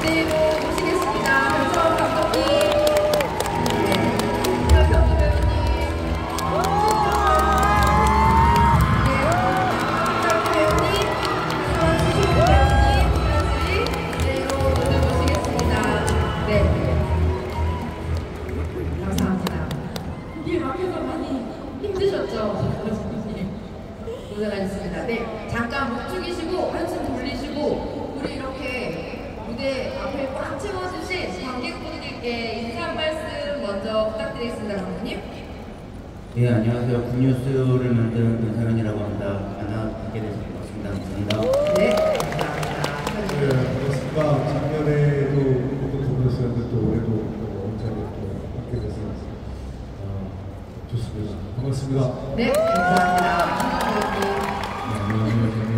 무대로 모시겠습니다. 변성환 감독님, 박현수 배우님, 박현수 배우님, 수원수신 배우님, 무대로 무대 모시겠습니다. 네, 감사합니다. 길 막혀서 많이 힘드셨죠? 고생하셨습니다. 네, 잠깐 목 죽이시고 한숨 돌리시고 우리 이렇게 무대 앞에 꽉 채워주신 관객분들께 인사 말씀 먼저 부탁드리겠습니다. 감독님. 예, 안녕하세요. 굿뉴스를 만든 변상현이라고 합니다. 만나 뵙게 돼서 반갑습니다. 감사합니다. 네, 감사합니다. 네, 반갑습니다. 작년에도 또 보셨었는데 또 올해도 언제고 또 뵙게 돼서 좋습니다. 반갑습니다. 네, 감사합니다. 안녕하세요. 저는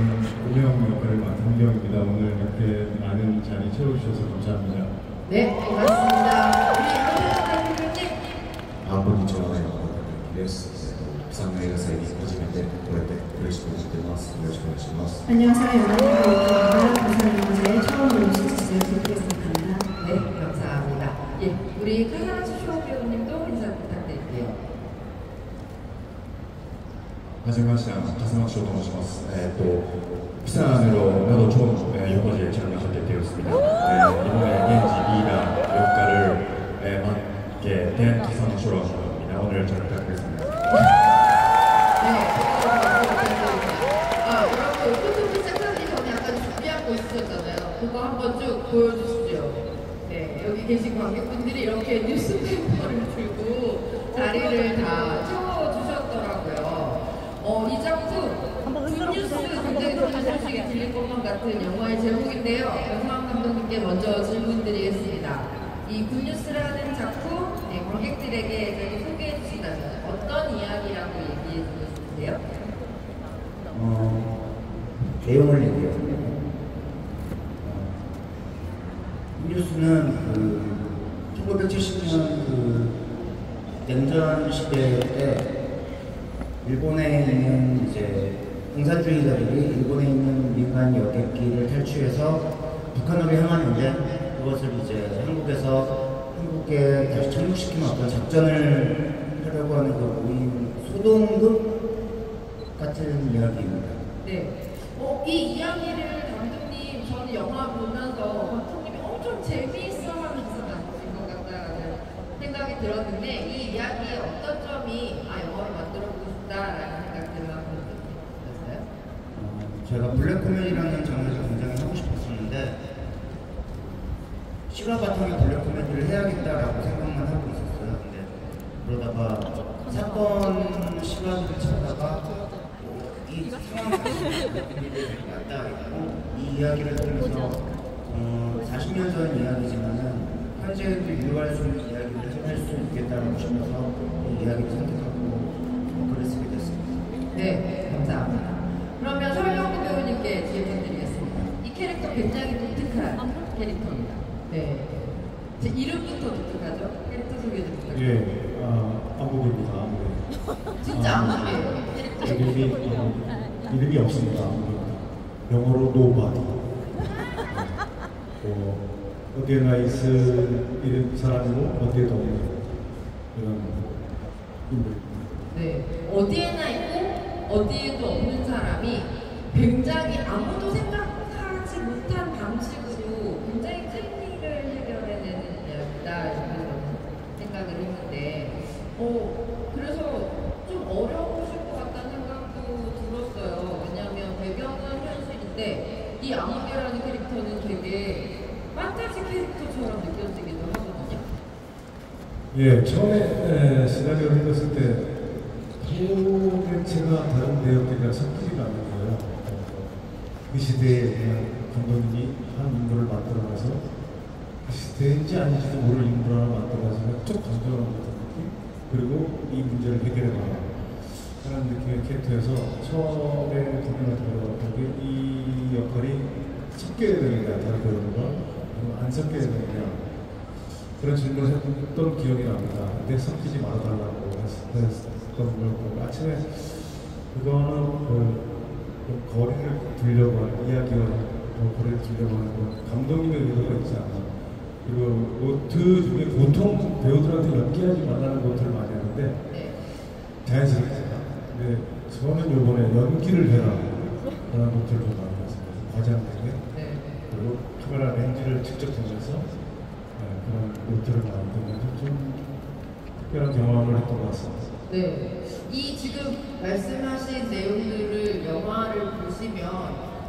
오명 역할을 맡은 홍경입니다. 오늘 이렇게 많은 자리 채워주셔서 감사합니다. 네, 고맙습니다. 우리 한국의 대표님. こんにちは、です。3名が最近初めてこうやって嬉しく思ってます。よろしくお願いします。 안녕하세요. 연합뉴스입니다. 부산영화제 처음으로 시청했어요. 부탁드립니다. 네, 감사합니다. 예, 우리 카사라츠 쇼 배우님도 인사 부탁드릴게요. はじめまして、笠松翔と申します。부산으로 나도 처음 영화제에 참여하게 되었습니다. 이번에 ENG 리더 역할을 맡게 된笠松翔라고 합니다. 오늘 잘 부탁드리겠습니다. 네, 여러분 오프토프 시작하기 전에 아까 준비한 거 있으셨잖아요. 그거 한번 쭉 보여주시죠. 네, 여기 계신 관객분들이 이렇게 뉴스페이퍼를 들고 자리를 다 채워주셨더라고요. 이 작품 굿뉴스 굉장히 좋은 소식이 들릴 것만 같은 영화의 제목인데요. 변상환 감독님께 먼저 질문드리겠습니다. 이 굿뉴스라는 작품 관객들에게 소개해 주신다면 어떤 이야기라고 얘기해 주고 싶으세요? 내용을 얘기해요. 굿뉴스는 1970년 냉전 시대 때 일본에 있는 이제 공산주의자들이 일본에 있는 민간 여객기를 탈취해서 북한으로 향하는데 그것을 이제 한국에 다시 착륙시키는 어떤 작전을 하려고 하는 그 모임 소동급 같은 이야기입니다. 네. 이 이야기를 감독님, 저는 영화 보면서 감독님이 엄청 재미있어 하면서 만드신 것 같다는 생각이 들었는데 이 이야기의 어떤 점이 영화를 만들어보고 싶다라는 생각들을 하고 있었어요? 제가 블랙 코미디라는 장르를 굉장히 하고 싶었었는데 실화 바탕의 블랙 코미디를 해야겠다라고 생각만 하고 있었어요. 근데 그러다가 사건 실화들을 찾다가 이 상황이 맞다 했고 이 이야기를 통해서 40년 전 이야기지만은 현재에도 유효할 수 있는 이야기를 할 수 있겠다고 싶어서 이 이야기를 선택하고 글을 쓰게 됐습니다. 네, 감사합니다. 그러면 설경구 배우님께 질문 드리겠습니다. 이 캐릭터 굉장히 독특한 캐릭터입니다. 네, 제 이름부터 독특하죠? 캐릭터 소개 좀 부탁드립니다. 예, 안국입니다. 진짜 안국이에요. 이름이 없습니다. 영어로 nobody. 어디에나 있을 이런 사람이고 어디에도 없는 그런 인물입니다. 네, 어디에나 있고 어디에도 없는 사람이 굉장히 아무도 생각하지 못한 방식으로 굉장히 큰 일을 해결해내는 이야기다 이렇게 생각을 했는데 그래서 좀 어려우실 것 같다는 생각도 들었어요. 왜냐하면 배경은 현실인데 이 아무개라는 캐릭터는 되게 판타지 캐릭터처럼 느껴지기도 하거든요. 예, 처음에 시나리오를 읽었을 때 도대체가 다른 내용들이랑 섞이지가 않는 거예요. 그 시대에 그냥 감독님이 한 인물을 만들어가서 그 시대인지 아닌지도 모를 인물 하나 만들어가서 쭉 감정하는 듯한 느낌? 그리고 이 문제를 해결해가는 그런 느낌의 캐릭터여서 처음에 분명히 들어갔던 이 역할이 섞여야 되느냐, 다른 배우들과 안 섞여야 되느냐 그런 질문을 했던 기억이 납니다. 근데 섞이지 말아달라고 했던 거였고 아침에 그거는 거리를 두려고 하는 이야기와 거리를 두려고 하는 감독님의 의도가 있지 않나 그리고 노트 중에 보통 배우들한테 연기하지 말라는 노트를 많이 하는데 네. 자연스럽게 근데 저는 요번에 연기를 해라 라는 노트를 좀 많이 했습니다. 과장에게 네. 그리고 카메라 렌즈를 직접 보면서 그런 노트를 만들면서 좀 특별한 경험을 했던 것 같습니다. 네. 이 지금 말씀하신 내용들을 영화를 보시면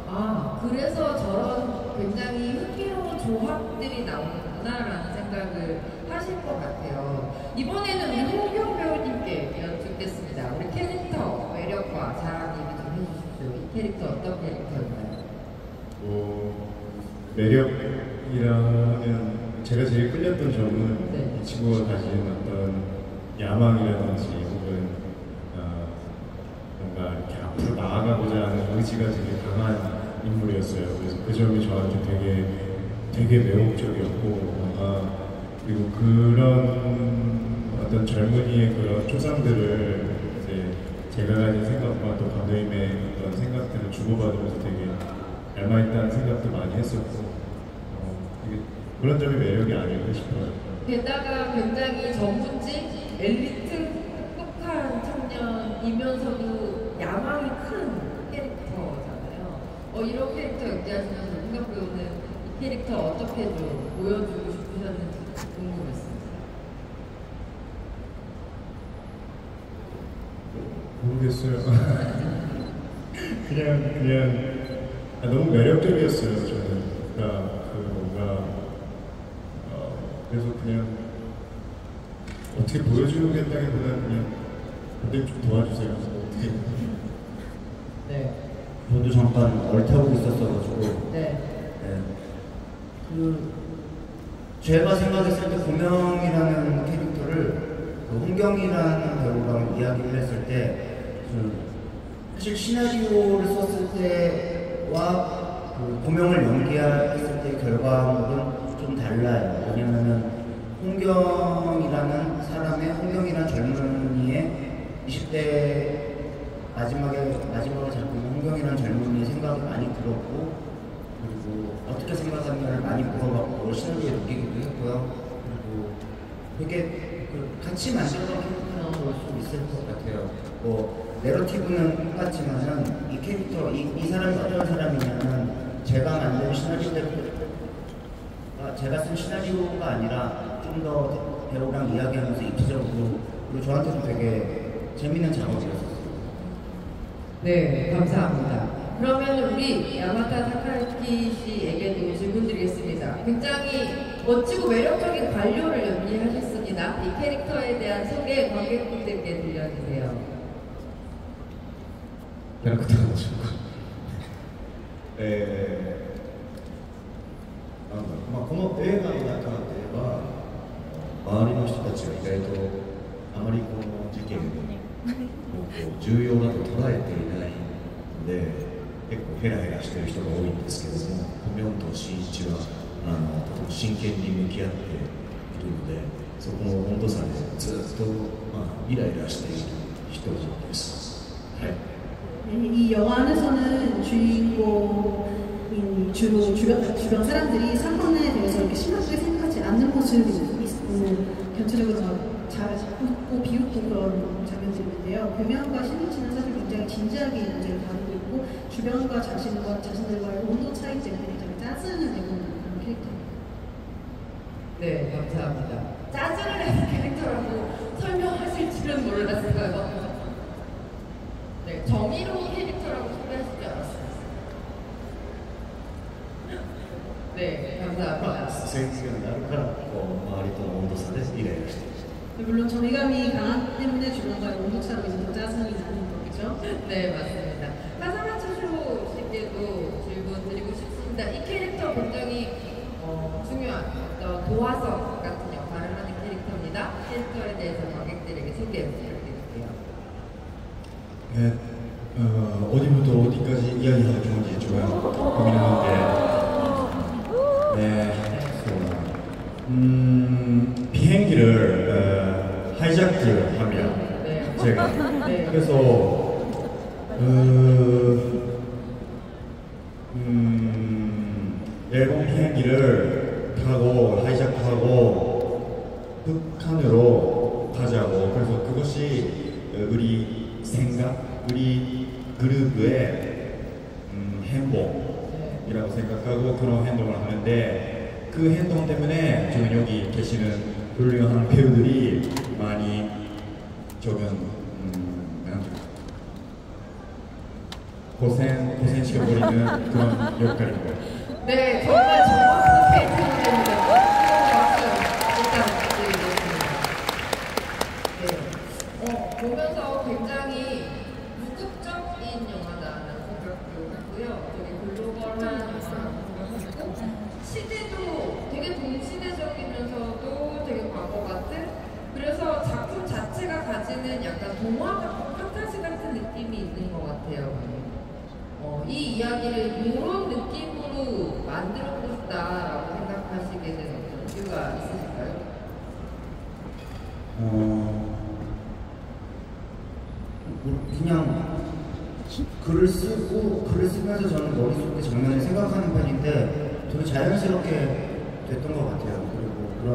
아 그래서 저런 굉장히 흥미로운 조합들이 나오는구나라는 생각을 하실 것 같아요. 이번에는 우리 홍경 배우님께 여쭙겠습니다. 우리 캐릭터 매력과 자랑 얘기 좀 해주십시오. 이 캐릭터 어떤 캐릭터인가요? 매력이라면 제가 제일 끌렸던 점은 네. 이 친구가 가진 어떤 야망이라든지 혹은 뭔가 이렇게 앞으로 나아가고자 하는 의지가 되게 강한 인물이었어요. 그래서 그 점이 저한테 되게 매혹적이었고 뭔가 그리고 그런 어떤 젊은이의 그런 초상들을 이제 제가 가진 생각과 또 감독님의 어떤 생각들을 주고받으면서 되게 닮아있다는 생각도 많이 했었고 되게 그런 점이 매력이 아닐까 싶어요. 게다가 굉장히 전문직, 엘리트, 똑똑한 청년이면서도 야망이 큰 캐릭터잖아요. 이런 캐릭터 연기하시면서 홍경 배우는 이 캐릭터 어떻게 좀 보여주고 싶으셨는지 궁금했습니다. 모르겠어요. 그냥 너무 매력적이었어요. 저는 그러니까 뭔가 그래서 그냥 어떻게 보여주겠다기보다는 그냥 근데 좀 도와주세요. 어떻게? 네. 저도 잠깐 얼타고 있었어가지고 네. 제가 생각했을 때 고명이라는 캐릭터를 홍경이라는 배우랑 이야기를 했을 때 사실 시나리오를 썼을 때와 고명을 연기했을 때 결과물은 좀 달라요. 왜냐면은 홍경이라는 사람의 홍경이라는 젊은이의 20대 마지막에 잡고 있는 홍경이라는 젊은이의 생각이 많이 들었고 그리고 어떻게 생각하느냐를 많이 물어봤고 시나리오에 녹이기도 했고요. 그리고 되게 같이 만들어낸 캐릭터라고 볼 수 있을 것 같아요. 내러티브는 똑같지만은 이 캐릭터, 이 사람이 어떤 사람이냐면 제가 만든 시나리오대로 제가 쓴 시나리오가 아니라 좀 더 배우랑 이야기하면서 입체적으로 그리고 저한테도 되게 재밌는 작업이었어요. 네, 감사합니다. 그러면 우리 야마타 타카키 씨에게도 질문 드리겠습니다. 굉장히 멋지고 매력적인 관료를 연기하셨습니다. 이 캐릭터에 대한 소개 관객분들께 들려주세요. キャラクターでしょうか。なんだろう、この映画の中では周りの人たちが意外とあまりこの事件を重要だと捉えていないので結構ヘラヘラしている人が多いんですけども、コミョンとシンイチはとても真剣に向き合っているので、そこの温度差でずっと、イライラしている人です。はい。 이 영화 안에서는 주인공인 주변 사람들이 사건에 대해서 이렇게 심각하게 생각하지 않는 모습이 있는 전체적으로 잘 웃고 비웃고 그런 장면들이 있는데요. 고명과 신이치는 사실 굉장히 진지하게 이 문제를 다루고 있고 주변과 자신들과의 온도 차이 때문에 굉장히 짜증을 내고 있는 그런 캐릭터입니다. 네, 감사합니다. 짜증을 내는 캐릭터라고 설명하실 줄은 몰랐어요. 네, 정의로운 캐릭터라고 소개하실 줄 알았어요. 네, 감사합니다. センスがあるから周りとの温度差でイライラしている。 물론 정의감이 강하기 때문에 주변과의 온도 차이가 있어서 짜증이 나는 거겠죠. 네, 맞습니다. 카사마츠쇼 씨께도 질문 드리고 싶습니다. 이 캐릭터 굉장히 중요한 어떤 도화석 같은 역할을 하는 캐릭터입니다. 캐릭터에 대해서 관객들에게 소개 부탁드릴게요. 어디부터 어디까지 이야기하면 좋은지 조금 고민하는데 비행기를 하이자크하면 제가 그래서 일본 비행기를 타고 하이자크 우리 생각, 우리 그룹의 행복이라고 생각하고 그런 행동을 하는데 그 행동 때문에 지금 여기 계시는 훌륭한 배우들이 많이 조금 고생시켜버리는 그런 역할인 거예요. 네, 정말 정확하게 표현됩니다. 박수 일단 드리겠습니다. 네, 보면서 굉장히 무극적인 영화다라는 생각도 하고요. 되게 글로벌한 영화라고 생각하고 시대도 되게 동시대적이면서도 되게 과거 같은 그래서 작품 자체가 가지는 약간 동화 같은 판타지 같은 느낌이 있는 것 같아요. 이 이야기를 이런 느낌으로 만들고 싶다라고 생각하시게 된 이유가 있으실까요? 그냥 글을 쓰면서 저는 머릿속에 장면을 생각하는 편인데 되게 자연스럽게 됐던 것 같아요. 그리고 그런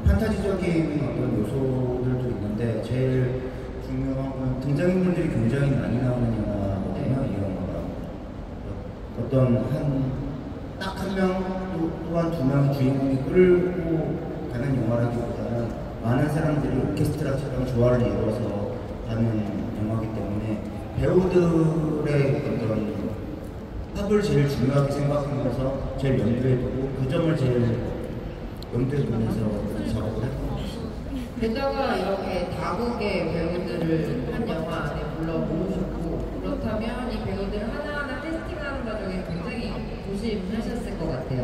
판타지적인 어떤 요소들도 있는데 제일 중요한 건 등장인물들이 굉장히 많이 나오는 영화거든요. 이 영화가 어떤 딱 한 명 또한 두 명의 주인공이 끌고 가는 영화라기보다는 많은 사람들이 오케스트라처럼 조화를 이루어서 하는 영화이기 때문에 배우들의 어떤 합을 제일 중요하게 생각하면서 제일 염두에 두고 그 점을 제일 염두에 두면서 작업을 했던 것 같습니다. 게다가 이렇게 다국의 배우들을 한 영화 안에 불러 모으셨고 그렇다면 이 배우들 하나하나 캐스팅하는 과정에 굉장히 조심하셨을 것 같아요.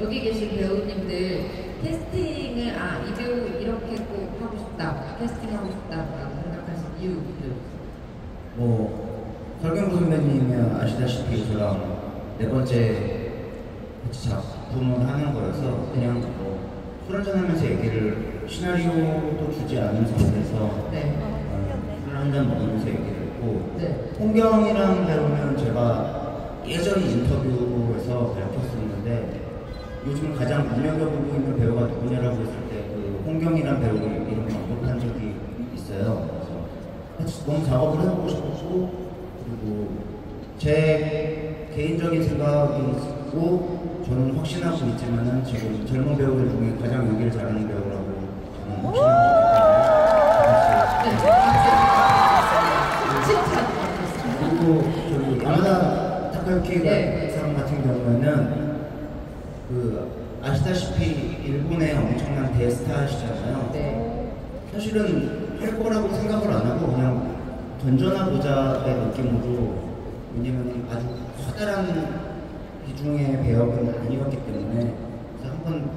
여기 계신 배우님들 캐스팅을 이 배우 이렇게 꼭 하고 싶다, 캐스팅하고 싶다라고 생각하신 이유들. 설경구 선배님이 아시다시피 저랑 네 번째 같이 작품을 하는 거여서 그냥 술 한잔하면서 얘기를 시나리오도 주지 않은 상태에서 술 한잔 먹으면서 얘기를 했고 홍경이랑 배우는 제가 예전 인터뷰에서 밝혔었는데 요즘 가장 눈여겨보고 있는 배우가 누구냐라고 했을 때 그 홍경이란 배우 이름을 언급한 적이 있어요. 그래서 같이 너무 작업을 해보고 싶었고 그리고 제 개인적인 생각이 있고 저는 확신하고 있지만은 지금 젊은 배우들 중에 가장 연기를 잘하는 배우라고 저는 확신하고 있기 때문에 그리고 저기 야마다 타카유키 상 같은 경우에는 아시다시피 일본의 엄청난 대스타시잖아요. 사실은 할 거라고 생각을 안 하고 그냥 던져나 보자의 느낌으로 왜냐면 아주 커다란 비중의 배역은 아니었기 때문에 그래서 한번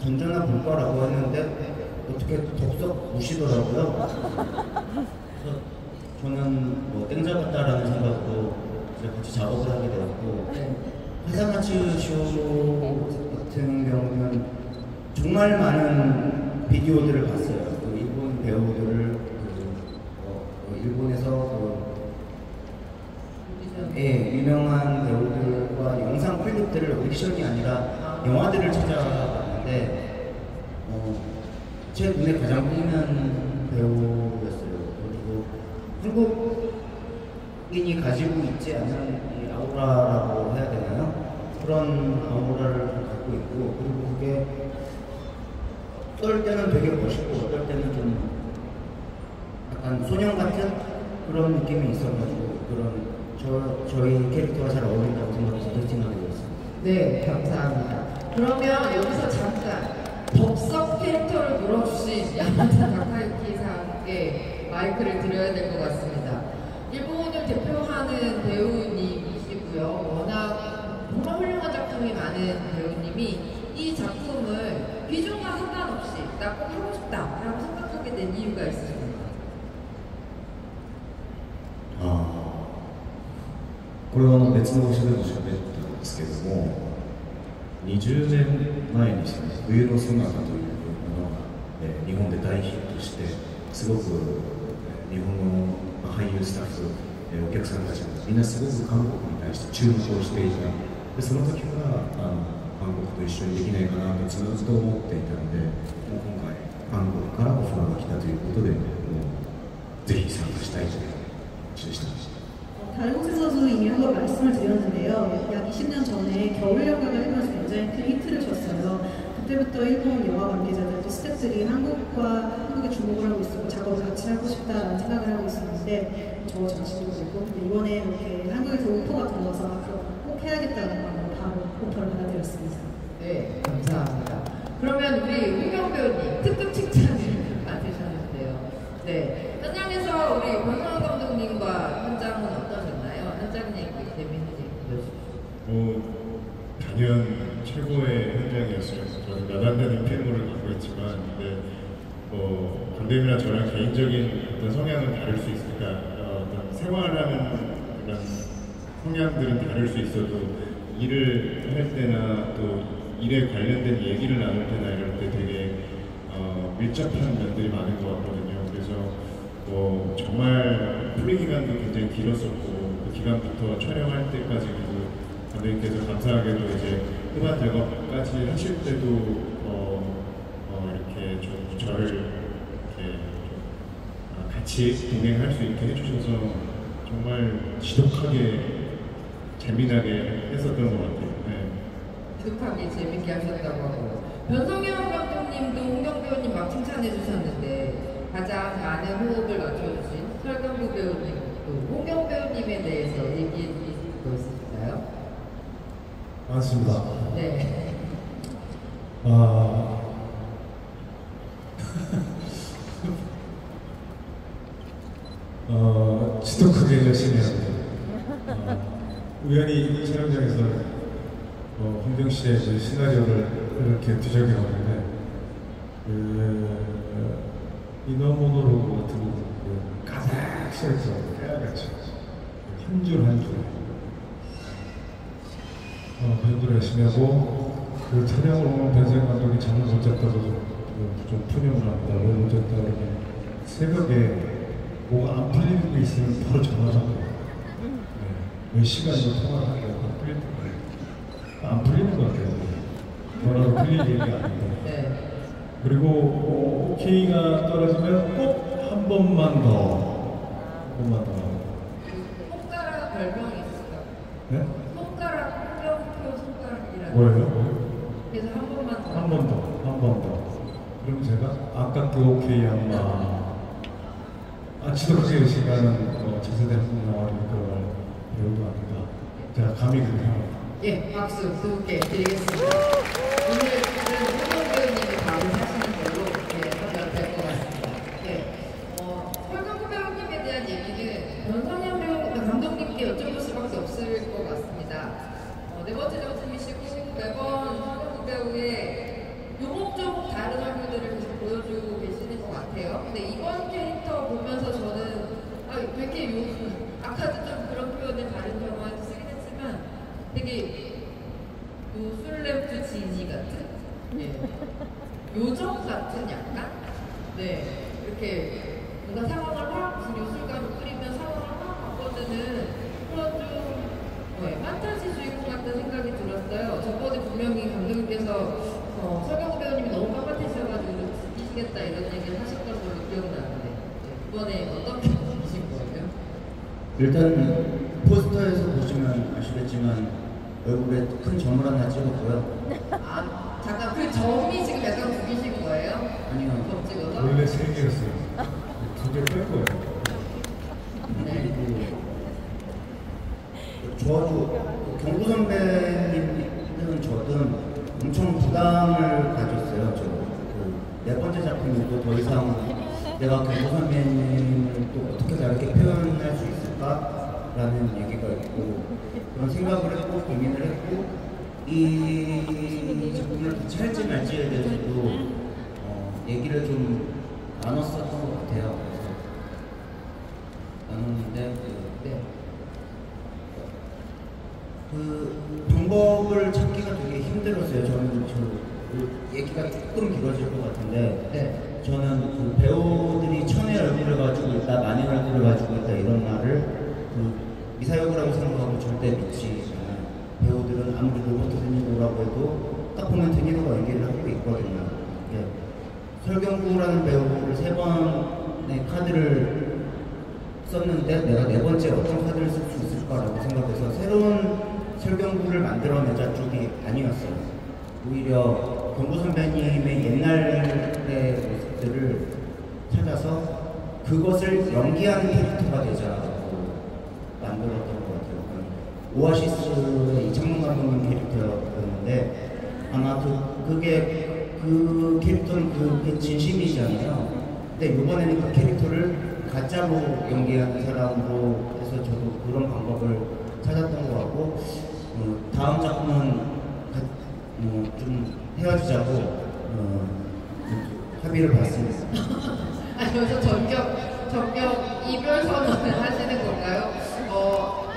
던져나 볼 거라고 했는데 어떻게 덥석 무시더라고요. 그래서 저는 땡 잡았다라는 생각으로 같이 작업을 하게 되었고 하사마츠 쇼 같은 경우는 정말 많은 비디오들을 봤어요. 그 일본 배우들을 일본에서 유명한 배우들과 영상 클립들을 오디션이 아니라 영화들을 찾아봤는데 제 눈에 가장 띄는 배우였어요. 그리고 한국인이 가지고 있지 않은 이 아우라라고 해야 되나요? 그런 아우라를 갖고 있고 그리고 그게 어떨 때는 되게 멋있고 어떨 때는 좀 약간 소년 같은 그런 느낌이 있어가지고 그런 저희 캐릭터가 잘 어울린다고 생각해서 캐스팅하게 되었습니다. 네, 감사합니다. 그러면 여기서 잠깐 덥석 캐릭터를 물어주신 야마다 타카유키 상께 마이크를 드려야 될 것 같습니다. 일본을 대표하는 배우님이시고요. 워낙 정말 훌륭한 작품이 많은 배우님이 이 작품을 비중과 상관없이 나 꼭 하고 싶다라고 생각하게 된 이유가 있으십니까? これは別の場所でも喋ったんですけども20年前にして冬のソナタというものが、日本で大ヒットしてすごく、日本の俳優スタッフ、お客さんたちがみんなすごく韓国に対して注目をしていたでその時から韓国と一緒にできないかなとずっと思っていたのでもう今回韓国からオファーが来たということでもうぜひ参加したいという気でした。 다른 곳에서도 이미 한번 말씀을 드렸는데요. 약 20년 전에 겨울연가가 일본에서 굉장히 큰 히트를 쳤어요. 그때부터 일본 영화 관계자들 또 스태프들이 한국에 주목을 하고 있었고 작업을 같이 하고 싶다라는 생각을 하고 있었는데 저 자신도 그렇고 근데 이번에 이렇게 한국에서 오퍼가 들어와서 앞으로 꼭 해야겠다는 마음으로 바로 오퍼를 받아들였습니다. 네, 감사합니다. 그러면 우리 홍경 배우님 특급 칭찬을 받으셨는데요. 네, 현장에서 우리 권상우 감독님과 현장은 어떠셨나요? 현장 얘기, 재밌는 얘기 들려주시죠. 단연 최고의 현장이었어요. 저는 몇 안 되는 필모를 갖고 있지만, 근데 감독님이랑 저랑 개인적인 어떤 성향은 다를 수 있으니까 어떤 생활하는 그런 성향들은 다를 수 있어도 일을 할 때나 또 일에 관련된 얘기를 나눌 때나 이럴 때 되게 밀접한 면들이 많은 것 같거든요. 그래서 정말 프리 기간도 굉장히 길었었고 그 기간부터 촬영할 때까지 감독님께서 감사하게도 이제 후반 작업까지 하실 때도 이렇게 좀 저를 이렇게 좀 같이 동행할 수 있게 해주셔서 정말 지독하게 재미나게 했었던 것 같아요. 네. 지독하게 재밌게 하셨다고 하고 변성현 감독님도 홍경 배우님 막 칭찬해 주셨는데 가장 많은 호흡을 맞춰주신 설경구 배우님 또 홍경 배우님에 대해서 얘기해 주실 거 있으실까요? 맞습니다. 네. 지독하게 열심히 합니다. 우연히 촬영장에서 홍경 씨의 그 시나리오를 이렇게 뒤적여봤는데 이너모노로그 같은 가득 써있어 깨알같이 한 줄 한 줄 그런 열심히 하고 그 촬영을 보면 변생 감독이 잠을 못 잤다고 좀 푸념을 합니다. 왜 못 잤다 그러면 새벽에 뭐가 안 풀리는 게 있으면 바로 전화를 합니다. 몇 시간이나 통화를 하고 안 풀리는 것 같아요. 전화로 풀릴 얘기가 아닌데. 네. 그리고 오케이가 떨어지면 꼭 한 번만 더. 손가락 별명이 있어요. 네? 손가락, 홍경표 손가락이라는. 뭐예요? 그래서 한 번만 더. 한 번 더. 그럼 제가 아까 그 오케이 양마. 지독하게 시간은 차세대 한국 영화니까 배우도 아니다. 제가 감히 그렇게 합니다. 예, 박수 두 분께 드리겠습니다. 오늘은 홍경 배우님이 답을 하시는 걸로 하면 될 것 같습니다. 네. 설경구 배우님에 대한 얘기는 변성현 배우 감독님께 여쭤볼 수밖에 없을 것 같습니다. 네 번째 작품이시고 매번 설경구 배우의 요목조목 다른 얼굴들을 계속 보여주고 계시는 것 같아요. 근데 이번 캐릭터 보면서 저는 왜 이렇게 아까도 좀 그런 표현을 다른 영화에서 쓰긴 했지만 되게 요술램프 지니 같은 요정 같은 약간 이렇게 뭔가 상황을 확 무슨 요술감을 뿌리면 상황을 확 바꿔주는 그런 좀 판타지 주인공 같은 생각이 들었어요. 저번에 분명히 감독님께서 설경구 배우님이 너무 깜빡하셔가지고 좀 죽이시겠다 이런 얘기를 하셨던 걸로 기억나는데 이번에 어떤 편이신 거예요? 일단 포스터에서 보시면 아시겠지만 얼굴에 큰 점을 하나 찍었고요. 잠깐 그 점이 지금 약간 구기신 거예요? 아니요. 점 찍어서? 원래 3개였어요. 2개 뺄 거예요. 네. 저도 경구 선배님은 저든 엄청 부담을 가졌어요. 네 번째 작품이고 더 이상 내가 경구 선배님을 또 어떻게 다르게 표현할 수 있을까라는 얘기가 있고 그런 생각을 했고 고민을 했고 이 작품을 같이 할지 말지에 대해서도 얘기를 좀 나눴었던 것 같아요. 그래서 나눴는데 그 방법을 찾기가 되게 힘들었어요. 저는 그 얘기가 조금 길어질 것 같은데 저는 그 배우들이 천의 얼굴을 가지고 있다, 만의 얼굴을 가지고 있다 이런 말을 그 미사여구라고 생각하고 절대 믿지 않아요. 배우들은 아무리 로버트 드니로라고 해도 딱 보면 드니로가 연기를 하고 있거든요. 설경구라는 배우를 3번의 카드를 썼는데 내가 네 번째 어떤 카드를 쓸 수 있을까라고 생각해서 새로운 설경구를 만들어내자 쪽이 아니었어요. 오히려 경구 선배님의 옛날의 모습들을 찾아서 그것을 연기하는 캐릭터가 되자고 만들었던 것 같아요. 오아시스의 이창문 감독님 캐릭터였는데 아마 그 캐릭터는 그게 진심이잖아요. 근데 이번에는 그 캐릭터를 가짜로 연기하는 사람으로 해서 저도 그런 방법을 찾았던 것 같고 다음 작품은 좀 헤어지자고 합의를 봤습니다. 아니 여기서 전격 이별 선언을 하시는 건가요?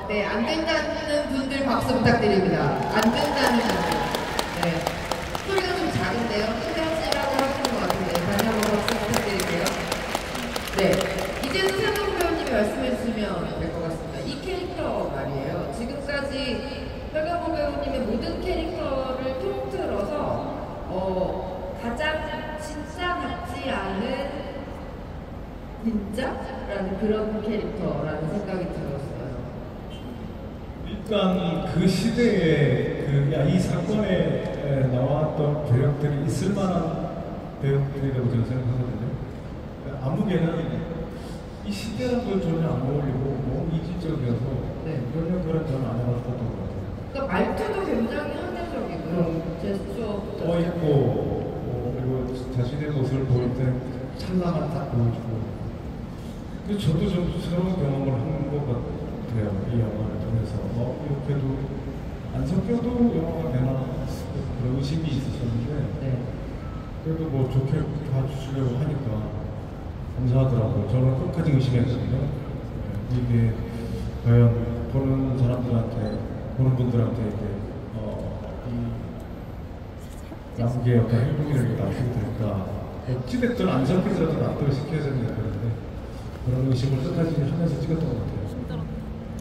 네, 안 된다는 분들 박수 부탁드립니다. 안 된다는 분들. 네. 소리가 좀 작은데요. 헤어지라고 하시는 것 같은데 다시 한번 박수 부탁드릴게요. 네. 이제는 세동 배우님이 말씀해 주시면 될 것 같습니다. 이 캐릭터 말이에요. 지금까지 설경구 배우님의 모든 캐릭터를 통틀어서 가장 진짜 같지 않은 진짜라는 그런 캐릭터라는 생각이 들었어요. 일단 그 시대에 이 사건에 나왔던 배역들이 있을 만한 배역들이라고 저는 생각하거든요. 아무개는 이 시대랑 전혀 안 어울리고 너무 이질적이어서 네. 그런 역할은 저는 안 해봤던 것 같아요. 그러니까 말투도 굉장히 현대적이고요. 제스처부터 떠 있고 그리고 자신의 모습을 보일 때 찬란한 딱 보여주고. 근데 저도 좀 새로운 경험을 한 것 같아요. 이 영화를 통해서 이렇게도 안 섞여도 영화가 되나 그런 의심이 있었었는데 네. 그래도 뭐 좋게 봐주시려고 하니까 감사하더라고요. 저는 끝까지 의심했거든요. 이게 과연 보는 사람들한테, 보는 분들한테 이 남기의 어떤 행동이라는 게 납득이 될까. 어찌됐든 안 섞이더라도 납득을 시켜야 되는 건데 그런 의심을 끝까지 하면서 찍었던 것 같아요.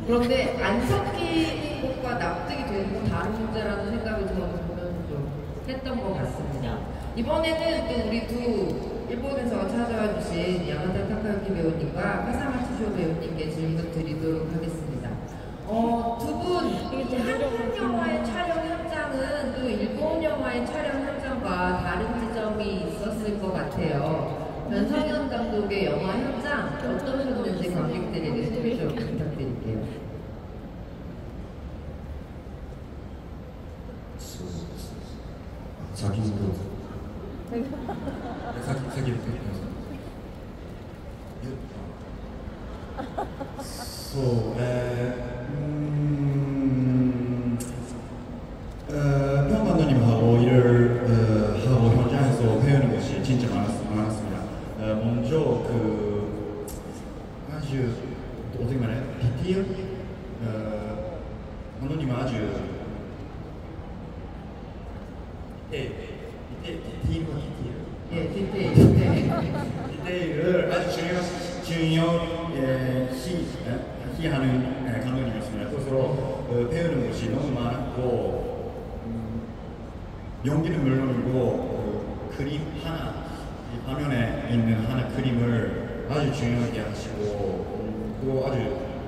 그런데 안 섞이는 것과 납득이 되는 건 다른 문제라는 생각을 저는 보면서 좀 했던 것 같습니다. 이번에는 또 우리 두 일본에서 찾아와 주신 야마다 타카유키 배우님과 카사마츠쇼 배우님께 질문 드리도록 하겠습니다. 두 분, 한국 영화의 촬영 현장은 또 일본 영화의 촬영 현장과 다른 지점이 있었을 것 같아요. 변성현 감독의 영화 현장 어떠셨는지 관객들에게 소개 좀 부탁드릴게요. 자기도先そう평감독님하고 일을 하고 현장에서 배우는 것이 진짜 많았습니다. 먼저 아주 어떻게 말해요? 디테일? 감독님은 아주 디테일. 예, 디테일. 디테일을 아주 중요시하는 감독님이었습니다. 그래서 배우는 것이 너무 많았고 연기는 물론이고 그림 하나, 이 화면에 있는 하나 그림을 아주 중요하게 하시고 그거 아주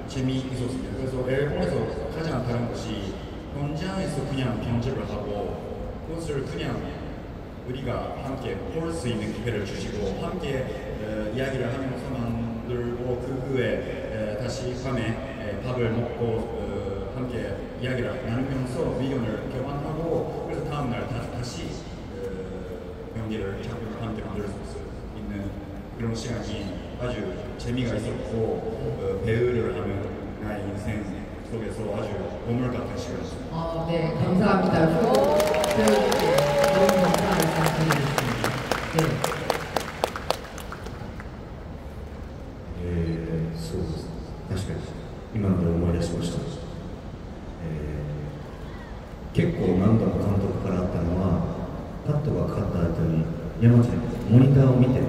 재미있었습니다. 그래서 일본에서 가장 다른 것이 현장에서 그냥 편집을 하고 그것을 그냥 우리가 함께 볼 수 있는 기회를 주시고 함께 이야기를 하면서 만들고 그 후에 다시 밤에 밥을 먹고 함께 이야기를 나누면서 의견을 교환하고 그래서 다음날 다시 연기를 작품을 함께 만들 수 있는 그런 시간이 아주 재미가 있었고 배우를 하는 나의 인생 속에서 아주 보물 같은 시간이었습니다. 네, 감사합니다. 배우님께 너무 감사한 말씀드리겠습니다. 네. そうです。確かに今ので思い出しました。結構何度も監督からあったのは、カットがかかった後に山ちゃんモニターを見て、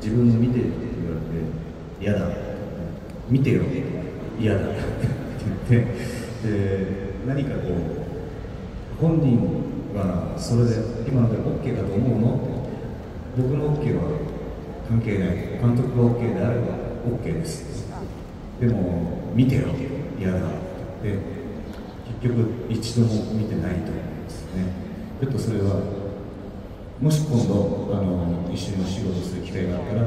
自分で見てって言われて、嫌だ、見てよ、嫌だって言ってで何かこう本人はそれで今ので OK だと思うのって、僕の OK は関係ない、監督が OK であれば OK です。でも見てよ嫌だで結局一度も見てないと思いますね。ちょっとそれはもし今度一緒にお仕事する機会があったら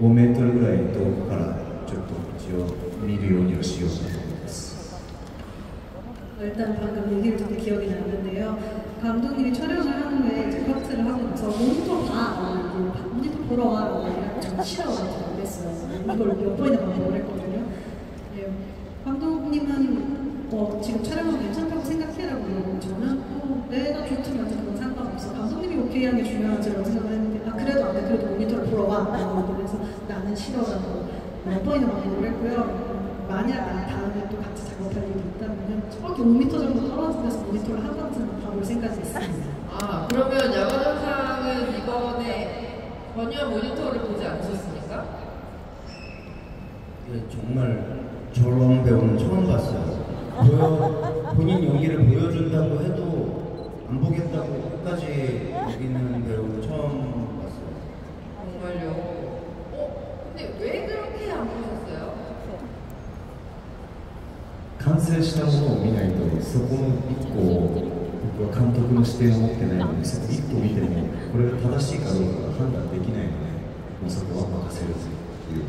5メートルぐらい遠くからちょっと一応見るようにはしようと思います。 일단 방금 얘기를 듣고 기억이 나는데요. 감독님이 촬영을 한 후에 이제 커트를 하고 나서 모니터 봐, 모니터 보러 와, 이라고 저는 싫어가지고 그랬어요. 이걸 몇 번이나 반복을 했거든요. 예, 감독님은 지금 촬영은 괜찮다고 생각해라고 그러고 저는 나 좋지만 그건 상관없어. 감독님이 오케이 하는 게 중요하지라고 생각을 했는데 그래도 안 돼. 그래도 모니터를 보러 와. 그래서 나는 싫어라고 몇 번이나 반복을 했고요. 만약 다음에 또 같이 작업할 일이 있다면 저렇게 5m 정도 떨어진 데서 모니터를 한 번쯤 봐볼 생각이 있습니다. 아, 그러면 야간영상은 이번에 전혀 모니터를 보지 않으셨습니까? 정말 저런 배우는 처음 봤어요. 본인 연기를 보여준다고 해도 안 보겠다고 끝까지 여기는 배우는 처음 봤어요. 정말요? 근데 왜 그렇게 안 보셨어요? 完成したものを見ないとそこの1個を僕は監督の視点を持ってないのでそこ1個見てもこれが正しいかどうか判断できないのでもうそこは任せるという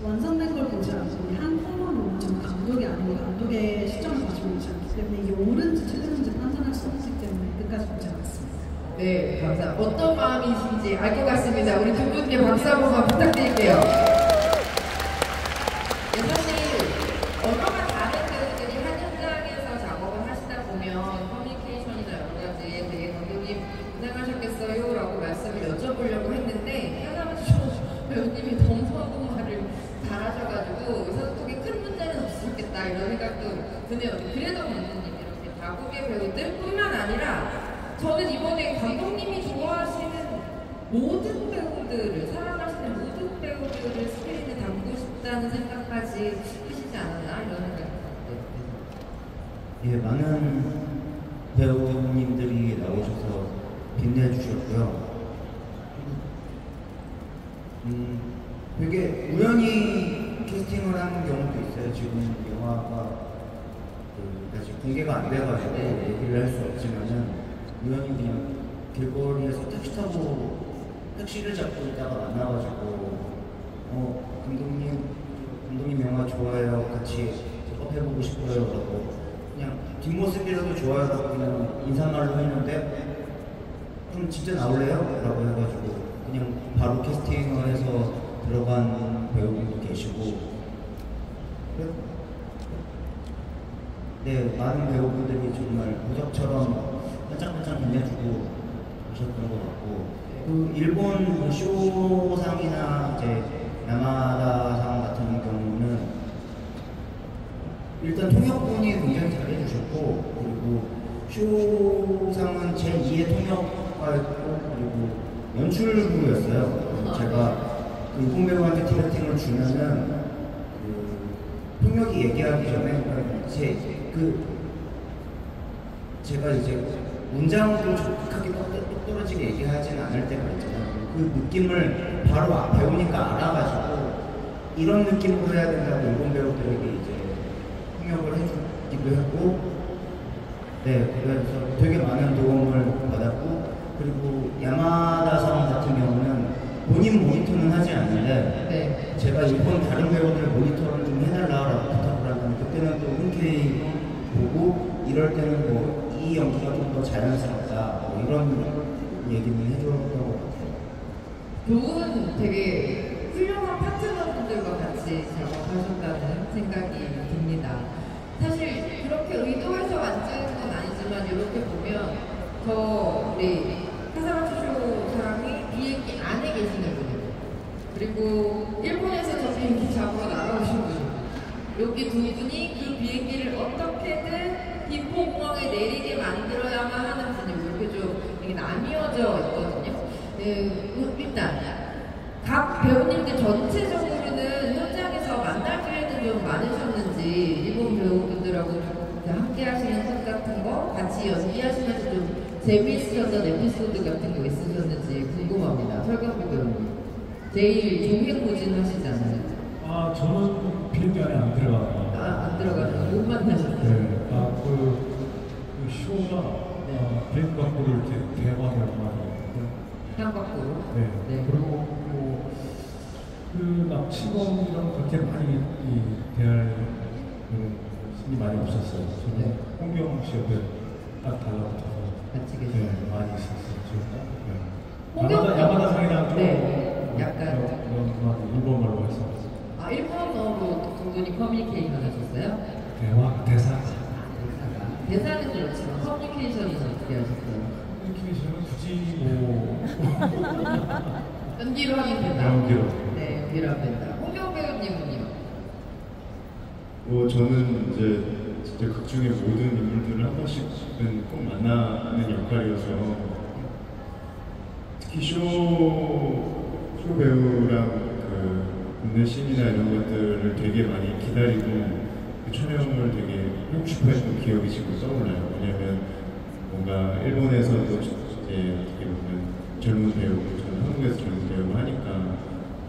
완성된 걸 보지 않고 한 컷만 보면 저는 감독이 아니고 감독의 시점을 가지고 있지 않기 때문에 이게 옳은지 틀린지 판단할 수 없기 때문에 끝까지 보지 않았습니다. 네, 감사합니다. 어떤 마음이신지 알 것 같습니다. 우리 두 분께 박수 한 번만 부탁드릴게요. 네, 사실 언어가 다른 배우들이 한 현장에서 작업을 하시다 보면 커뮤니케이션이나 여러 가지에 되게 감독님 고생하셨겠어요? 라고 말씀을 여쭤보려고 했는데 하나마치 배우님이 너무 한국말을 잘하셔가지고 의사소통에 큰 문제는 없었겠다 이런 생각도 드네요. 그래도 감독님 이렇게 다국의 배우들 뿐만 아니라 저는 이번에 감독님이 좋아하시는 모든 배우들을 사랑하시는 모든 배우들을 스크린에 담고 싶다는 생각까지 하시지 않았나 이런 생각이 예, 많은 배우님들이 나오셔서 빛내주셨고요. 되게 우연히 캐스팅을 하는 경우도 있어요. 지금 영화가 아직 공개가 안 돼가지고 얘기를 할 수 없지만은 우연히 그냥 길거리에서 택시 타고 택시를 잡고 있다가 만나가지고 감독님 영화 좋아요. 같이 작업해보고 싶어요. 라고 그냥 뒷모습이라도 좋아요. 라고 그냥 인사말로 했는데 그럼 진짜 나올래요? 라고 해가지고 그냥 바로 캐스팅을 해서 들어간 배우분도 계시고 네, 많은 배우분들이 정말 보석처럼 반짝반짝 빛내주고 오셨던 것 같고 그 일본 쇼상이나 이제 야마다상 같은 경우는 일단 통역분이 굉장히 잘해주셨고 그리고 쇼상은 제2의 통역과였고 그리고 연출부였어요. 제가 그 일본 배우한테 티베팅을 주면은 그 통역이 얘기하기 전에 제가 이제 문장도 정확하게 똑 떨어지게 얘기하지는 않을 때가 있잖아요. 그 느낌을 바로 배우니까 알아가지고 이런 느낌으로 해야 된다고 일본 배우들에게 이제 통역을 해주기도 했고 네, 그래서 되게 많은 도움을 받았고 그리고 야마다상 같은 경우는 본인 모니터는 하지 않는데 네. 제가 일본 다른 배우들 모니터를 좀 해달라고 부탁을 하면 그때는 또 흔쾌히 보고 이럴 때는 뭐 이 연기가 좀 더 자연스럽다 뭐 이런 얘기는 해줬던 것 같아요. 좋은 되게 훌륭한 파트너분들과 같이 작업하셨다는 생각이 듭니다. 사실 그렇게 의도해서 만든 건 아니지만 이렇게 보면 우리 카사마츠쇼 사람이 비행기 안에 계시는 분이고 그리고 일본에서 저 비행기 잡으러 날아오신 분이고 여기 두 분이 그 비행기를 어떻게든 김포공항에 내리게 만들어야만 하는 분이고 이렇게 좀 이게 나뉘어져 있거든요. 네, 일단 각 배우님들 전체적으로는 현장에서 만날 기회는 좀 많으셨는지 일본 배우분들하고 좀 함께 하시는 것 같은 거 같이 연기하시면서 좀 재미있었던 에피소드 같은 거 있으셨는지 궁금합니다. 설경구 배우님 제일 종횡무진 하시잖아요. 아, 저는 비행기 안에 안 들어가요. 안 들어가요. 못 만나셨어요. 네. 그 쇼가 비행기 밖으로 이렇게 대화를 많이 상 밖으로. 네. 네. 그리고 그 납치범이랑 그렇게 많이 대할 힘이 많이 없었어요. 저는 네. 홍경 씨 옆에 딱 달라붙어서 같이 네, 계세요. 많이 있었어요. 홍경 야마다 상이랑 좀 네. 약간 그런 일본말로 해서 아 일본어로 두 분이 커뮤니케이션 하셨어요? 대사 대사는 그렇지만 커뮤니케이션이 어떻게 하셨어요? 커뮤니케이션은 굳이 뭐 연기로 하면 된다. 연기로. 네, 연기로 하면 된다. 홍경 배우님은요? 저는 이제 진짜 극 중의 모든 인물들을 한 번씩은 꼭 만나는 역할이어서 특히 쇼 배우랑 그 웃는 씬이나 이런 것들을 되게 많이 기다리고 그 촬영을 되게 하고 싶어 했던 기억이 지금 떠올라요. 왜냐면 뭔가 일본에서도 이제 어떻게 보면 젊은 배우, 저는 한국에서 젊은 배우고 하니까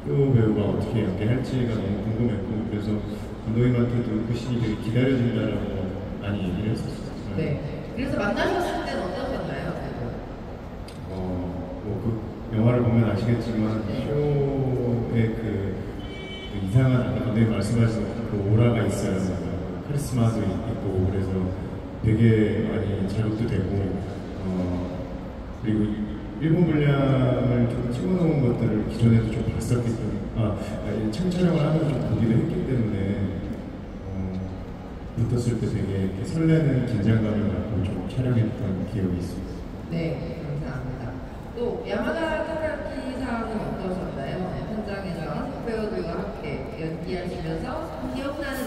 표 배우가 어떻게 연기할지가 너무 궁금했고 그래서 감독님한테도 그 씬이 되게 기다려진다라고 많이 얘기를 했었어요. 네. 그래서 만나셨을 때는 어떠셨나요? 그 영화를 보면 아시겠지만 쇼의 그 이상한 아까 감독님 말씀하신 그 오라가 있어요. 카리스마도 있고 그래서 되게 많이 자극도 되고 그리고 일본 분량을 좀 찍어놓은 것들을 기존에도 좀 봤었기 때문에 촬영을 하면서 좀 보기도 했기 때문에 붙었을 때 되게 이렇게 설레는 긴장감을 갖고 좀 촬영했던 기억이 있습니다. 네, 감사합니다. 또 야마다 타카키상은 어떠셨나요? 현장에서 한국 배우들과 함께 연기하시면서 기억나는